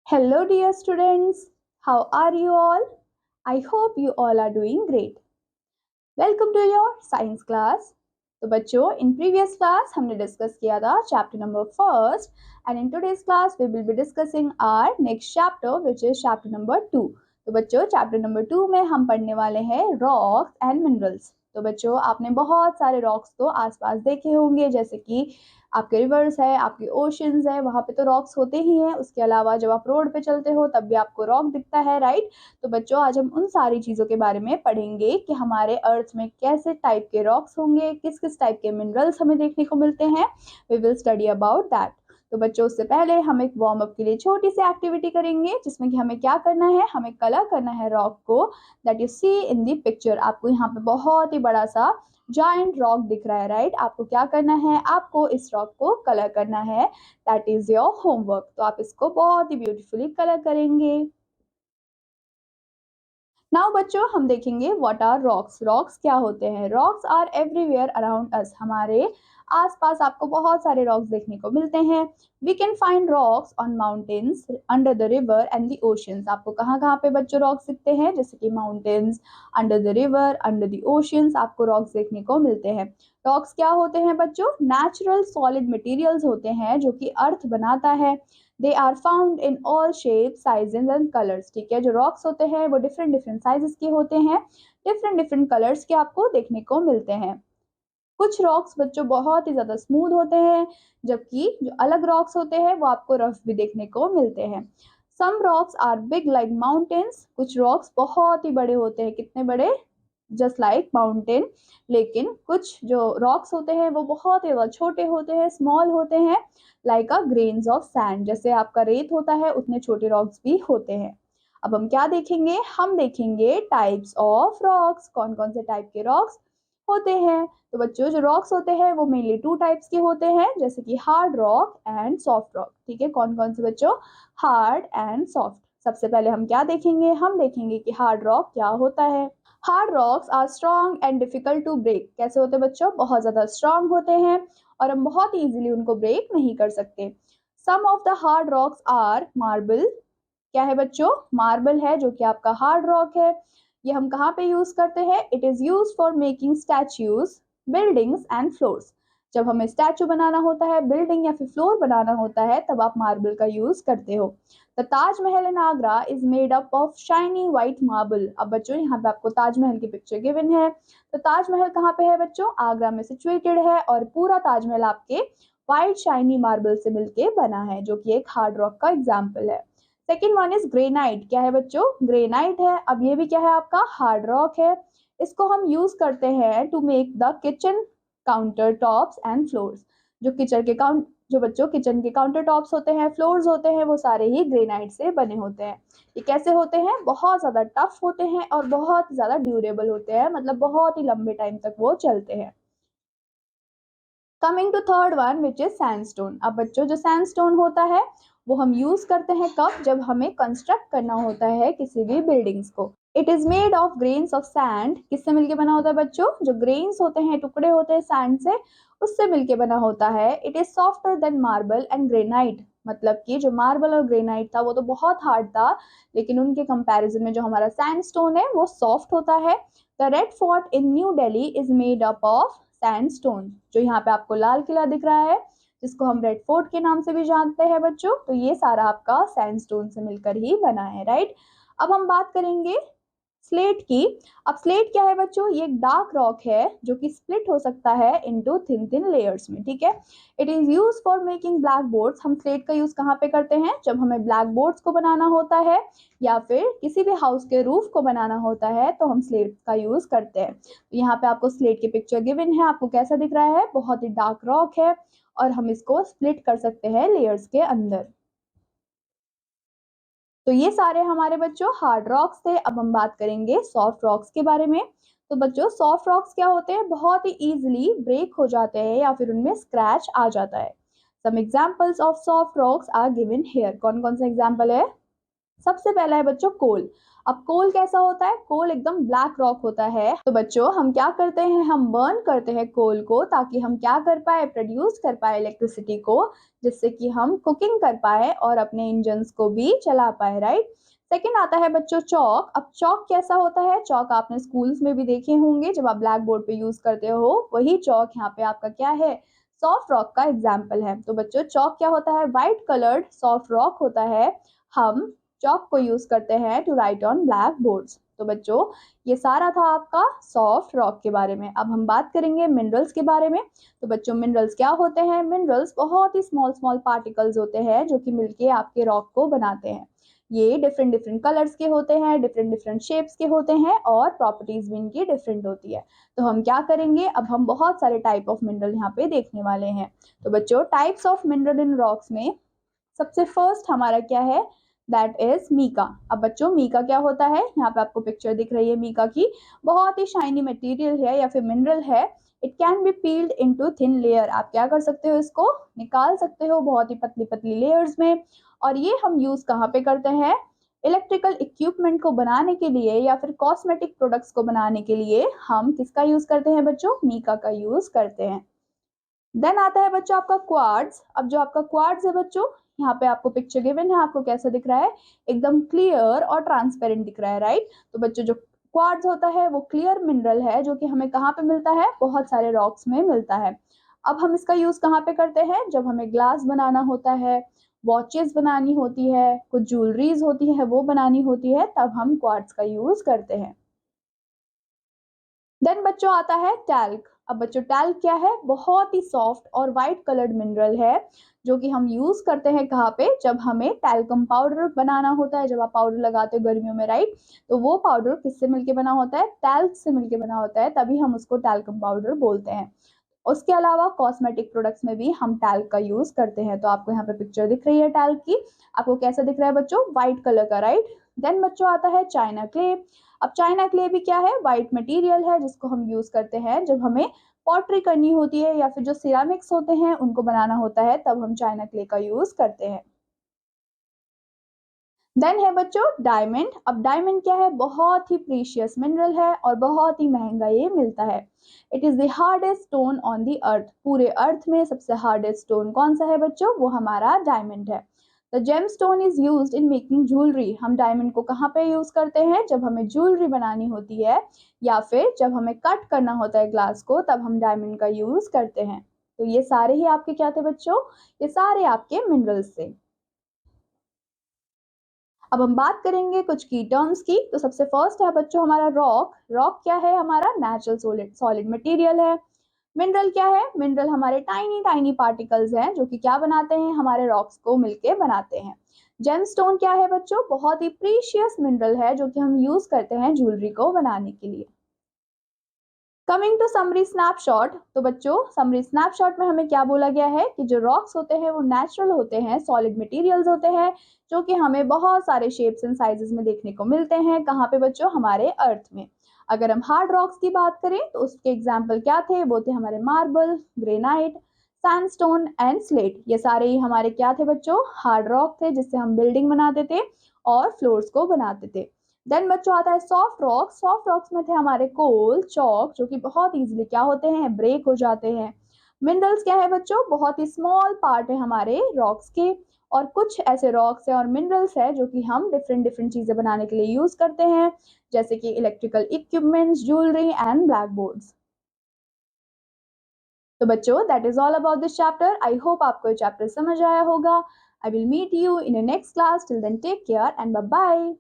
Hello, dear students. How are you all? I hope you all are doing great. Welcome to your science class. तो बच्चों in previous class हमने discuss किया था chapter number first and in today's class we will be discussing our next chapter which is chapter number 2। तो बच्चों chapter number 2 में हम पढ़ने वाले हैं रॉक्स एंड मिनरल्स। तो बच्चों आपने बहुत सारे रॉक्स तो आसपास देखे होंगे, जैसे कि आपके रिवर्स है, आपके ओशंस है, वहाँ पे तो रॉक्स होते ही हैं। उसके अलावा जब आप रोड पे चलते हो तब भी आपको रॉक दिखता है, राइट। तो बच्चों आज हम उन सारी चीज़ों के बारे में पढ़ेंगे कि हमारे अर्थ में कैसे टाइप के रॉक्स होंगे, किस किस टाइप के मिनरल्स हमें देखने को मिलते हैं। We will study about that. तो बच्चों उससे पहले हम एक वार्म अप के लिए छोटी सी एक्टिविटी करेंगे, जिसमें कि हमें क्या करना है, हमें कलर करना है रॉक को that you see in the picture. आपको यहाँ पे बहुत ही बड़ा सा जायंट रॉक दिख रहा है, राइट। आपको क्या करना है, आपको इस रॉक को कलर करना है। That is your homework. तो आप इसको बहुत ही ब्यूटीफुली कलर करेंगे। नाउ बच्चों हम देखेंगे व्हाट आर रॉक्स। रॉक्स क्या होते हैं? Rocks are everywhere around us. हमारे आसपास आपको बहुत सारे रॉक्स देखने को मिलते हैं। We can find rocks on mountains, under the river and the oceans. आपको कहाँ कहाँ पे बच्चों रॉक्स दिखते हैं? जैसे कि mountains, under the river, under the oceans आपको रॉक्स देखने को मिलते हैं। रॉक्स क्या होते हैं बच्चों? नेचुरल सॉलिड मटेरियल्स होते हैं जो कि अर्थ बनाता है। They are found in all shape sizes and colours. ठीक है, जो रॉक्स होते हैं वो डिफरेंट डिफरेंट साइजेस के होते हैं, डिफरेंट डिफरेंट कलर्स के आपको देखने को मिलते हैं। कुछ रॉक्स बच्चों बहुत ही ज्यादा स्मूथ होते हैं, जबकि जो अलग रॉक्स होते हैं वो आपको रफ भी देखने को मिलते हैं। Some rocks are big like mountains. कुछ रॉक्स बहुत ही बड़े होते हैं। कितने बड़े? Just like mountain. लेकिन कुछ जो रॉक्स होते हैं वो बहुत ही ज्यादा छोटे होते हैं, स्मॉल होते हैं, like a grains of sand. जैसे आपका रेत होता है उतने छोटे रॉक्स भी होते हैं। अब हम क्या देखेंगे? हम देखेंगे टाइप्स ऑफ रॉक्स। कौन कौन से टाइप के रॉक्स होते हैं? तो बच्चों जो रॉक्स होते हैं वो मेनली टू टाइप्स के होते हैं, जैसे कि hard rock and soft rock. ठीक है, कौन कौन से बच्चों? Hard and soft. सबसे पहले हम क्या देखेंगे? हम देखेंगे कि हार्ड रॉक क्या होता है। Hard rocks are strong and difficult to break. कैसे होते हैं बच्चों? बहुत ज्यादा स्ट्रॉन्ग होते हैं और हम बहुत इजीली उनको ब्रेक नहीं कर सकते। Some of the hard rocks are marble. क्या है बच्चों? मार्बल है जो कि आपका हार्ड रॉक है। ये हम कहाँ पे यूज करते हैं? It is use for making statues, buildings and floors. जब हमें स्टैचू बनाना होता है, बिल्डिंग या फिर फ्लोर बनाना होता है, तब आप मार्बल का यूज करते हो। The Taj Mahal in Agra is made up of shiny white marble. अब बच्चों यहाँ पे आपको ताजमहल की पिक्चर गिवन है। तो ताजमहल कहाँ पे है बच्चों? आगरा में सिचुएटेड है और पूरा ताजमहल आपके व्हाइट शाइनी मार्बल से मिलके बना है, जो कि एक हार्ड रॉक का एग्जाम्पल है। Second one is granite. क्या है बच्चों? ग्रेनाइट है। अब ये भी क्या है? आपका हार्ड रॉक है। इसको हम यूज करते हैं to make the kitchen counter tops and floors. जो किचन के काउंट जो बच्चों किचन के काउंटर टॉप्स होते हैं, फ्लोर्स होते हैं, वो सारे ही ग्रेनाइट से बने होते हैं। ये कैसे होते हैं? बहुत ज्यादा टफ होते हैं और बहुत ज्यादा ड्यूरेबल होते हैं, मतलब बहुत ही लंबे टाइम तक वो चलते हैं। Coming to third one which is sandstone. अब बच्चों जो सैंडस्टोन होता है वो हम यूज करते हैं कब? जब हमें कंस्ट्रक्ट करना होता है किसी भी बिल्डिंग्स को। It is made of grains of sand. किससे मिलके बना होता है बच्चों? जो ग्रेन्स होते हैं, टुकड़े होते हैं सैंड से, उससे मिलके बना होता है। It is softer then marble and granite. मतलब कि जो मार्बल और ग्रेनाइट था वो तो बहुत हार्ड था, लेकिन उनके कंपैरिजन में जो हमारा सैंडस्टोन है वो सॉफ्ट होता है। The red fort in new Delhi is made up of sandstone. जो यहाँ पे आपको लाल किला दिख रहा है, जिसको हम रेड फोर्ट के नाम से भी जानते हैं बच्चों, तो ये सारा आपका सैंडस्टोन से मिलकर ही बना है, राइट। अब हम बात करेंगे स्लेट की। अब स्लेट क्या है बच्चों? ये एक डार्क रॉक है जो कि स्प्लिट हो सकता है इनटू थिन थिन लेयर्स में। ठीक है, it is use for making black boards. हम स्लेट का यूज कहाँ पे करते हैं? जब हमें ब्लैक बोर्ड्स को बनाना होता है या फिर किसी भी हाउस के रूफ को बनाना होता है, तो हम स्लेट का यूज करते हैं। तो यहाँ पे आपको स्लेट की पिक्चर गिवन है। आपको कैसा दिख रहा है? बहुत ही डार्क रॉक है और हम इसको स्प्लिट कर सकते हैं लेयर्स के अंदर। तो ये सारे हमारे बच्चों हार्ड रॉक्स थे। अब हम बात करेंगे सॉफ्ट रॉक्स के बारे में। तो बच्चों सॉफ्ट रॉक्स क्या होते हैं? बहुत ही इजीली ब्रेक हो जाते हैं या फिर उनमें स्क्रैच आ जाता है। Some examples of soft rocks are given here. कौन कौन सा एग्जांपल है? सबसे पहला है बच्चों कोल। अब कोल कैसा होता है? कोल एकदम ब्लैक रॉक होता है। तो बच्चों हम क्या करते हैं? हम बर्न करते हैं कोल को, ताकि हम क्या कर पाए? प्रोड्यूस कर पाए इलेक्ट्रिसिटी को, जिससे कि हम कुकिंग कर पाए और अपने इंजन्स को भी चला पाए, राइट। सेकेंड आता है बच्चों चॉक। अब चॉक कैसा होता है? चॉक आपने स्कूल्स में भी देखे होंगे, जब आप ब्लैक बोर्ड पे यूज करते हो, वही चॉक यहाँ पे आपका क्या है? सॉफ्ट रॉक का एग्जाम्पल है। तो बच्चों चॉक क्या होता है? व्हाइट कलर्ड सॉफ्ट रॉक होता है। हम चॉक को यूज करते हैं to write on black boards. तो बच्चों ये सारा था आपका सॉफ्ट रॉक के बारे में। अब हम बात करेंगे मिनरल्स के बारे में। तो बच्चों मिनरल्स क्या होते हैं? मिनरल्स बहुत ही स्मॉल स्मॉल पार्टिकल्स होते हैं, जो कि मिलके आपके रॉक को बनाते हैं। ये डिफरेंट डिफरेंट कलर्स के होते हैं, डिफरेंट डिफरेंट शेप्स के होते हैं, और प्रॉपर्टीज भी इनकी डिफरेंट होती है। तो हम क्या करेंगे? अब हम बहुत सारे टाइप ऑफ मिनरल यहाँ पे देखने वाले हैं। तो बच्चों types of mineral in rocks में सबसे फर्स्ट हमारा क्या है? That is mica. अब बच्चों मीका क्या होता है? यहाँ पे आपको पिक्चर दिख रही है मीका की। बहुत ही शाइनी मटेरियल है या फिर मिनरल है। It can be peeled into thin layer. आप क्या कर सकते हो? इसको निकाल सकते हो बहुत ही पतली पतली लेयर्स में। और ये हम यूज कहाँ पे करते हैं? इलेक्ट्रिकल इक्विपमेंट को बनाने के लिए या फिर कॉस्मेटिक प्रोडक्ट्स को बनाने के लिए हम किसका यूज करते हैं बच्चों? मीका का यूज करते हैं। देन आता है बच्चों आपका क्वार्ट्ज। अब जो आपका क्वार्ट्ज है बच्चों, यहाँ पे आपको पिक्चर गिवन है, आपको कैसा दिख रहा है? एकदम क्लियर और ट्रांसपेरेंट दिख रहा है, राइट। तो बच्चों जो क्वार्ट्ज होता है वो क्लियर मिनरल है, जो कि हमें कहाँ पे मिलता है? बहुत सारे रॉक्स में मिलता है। अब हम इसका यूज कहाँ पे करते हैं? जब हमें ग्लास बनाना होता है, वॉचेस बनानी होती है, कुछ ज्वेलरीज होती है वो बनानी होती है, तब हम क्वार्ट्ज का यूज करते हैं। देन बच्चों आता है टैल्क। अब बच्चों टैल्क क्या है? बहुत ही सॉफ्ट और वाइट कलर्ड मिनरल है, जो कि हम यूज करते हैं कहाँ पे? जब हमें टैल्कम पाउडर बनाना होता है। जब आप पाउडर लगाते हो गर्मियों में, राइट, तो वो पाउडर किससे मिलके बना होता है? टैल्क से मिलके बना होता है, तभी हम उसको टैल्कम पाउडर बोलते हैं। उसके अलावा कॉस्मेटिक प्रोडक्ट्स में भी हम टैल्क का यूज करते हैं। तो आपको यहाँ पे पिक्चर दिख रही है टैल्क की। आपको कैसा दिख रहा है बच्चों? व्हाइट कलर का, राइट। देन बच्चों आता है चाइना क्ले। अब चाइना क्ले भी क्या है? व्हाइट मटेरियल है, जिसको हम यूज करते हैं जब हमें पॉटरी करनी होती है, या फिर जो सिरामिक्स होते हैं उनको बनाना होता है, तब हम चाइना क्ले का यूज करते हैं। देन है बच्चों डायमंड। अब डायमंड क्या है? बहुत ही प्रीशियस मिनरल है और बहुत ही महंगा ये मिलता है। It is the hardest stone on the earth. पूरे अर्थ में सबसे हार्डेस्ट स्टोन कौन सा है बच्चों? वो हमारा डायमंड है। The gem stone is use in making jewellery. हम डायमंड को कहाँ पे यूज करते हैं? जब हमें ज्वेलरी बनानी होती है, या फिर जब हमें कट करना होता है ग्लास को, तब हम डायमंड का यूज करते हैं। तो ये सारे ही आपके क्या थे बच्चों? ये सारे आपके मिनरल्स थे। अब हम बात करेंगे कुछ की टर्म्स की। तो सबसे फर्स्ट है बच्चों हमारा रॉक। रॉक क्या है? हमारा नेचुरल सॉलिड सॉलिड मटेरियल है। मिनरल क्या है? मिनरल हमारे टाइनी टाइनी पार्टिकल्स हैं, जो कि क्या बनाते हैं? हमारे रॉक्स को मिलके बनाते हैं। जेमस्टोन क्या है बच्चों? बहुत ही प्रीशियस मिनरल है, जो कि हम यूज करते हैं ज्वेलरी को बनाने के लिए। Coming to summary snapshot. तो बच्चों समरी स्नैपशॉट में हमें क्या बोला गया है? कि जो रॉक्स होते हैं वो नेचुरल होते हैं, सॉलिड मटेरियल्स होते हैं, जो कि हमें बहुत सारे शेप्स एंड साइजेस में देखने को मिलते हैं। कहाँ पे बच्चों? हमारे अर्थ में। अगर हम हार्ड रॉक्स की बात करें तो उसके एग्जाम्पल क्या थे? वो थे हमारे marble, granite, sandstone and slate. ये सारे ही हमारे क्या थे बच्चों? हार्ड रॉक थे, जिससे हम बिल्डिंग बनाते थे और फ्लोर्स को बनाते थे। देन बच्चों आता है सॉफ्ट रॉक। सॉफ्ट रॉक्स में थे हमारे कोल, चौक, जो कि बहुत इजीली क्या होते हैं? ब्रेक हो जाते हैं। मिनरल्स क्या है बच्चों? बहुत ही स्मॉल पार्ट है हमारे रॉक्स के। और कुछ ऐसे रॉक्स है और मिनरल्स है, जो कि हम डिफरेंट डिफरेंट चीजें बनाने के लिए यूज करते हैं, जैसे कि electrical equipments, jewellery and black boards. तो बच्चों that is all about this chapter. I hope आपको ये चैप्टर समझ आया होगा। I will meet you in next class. Till then take care and bye bye.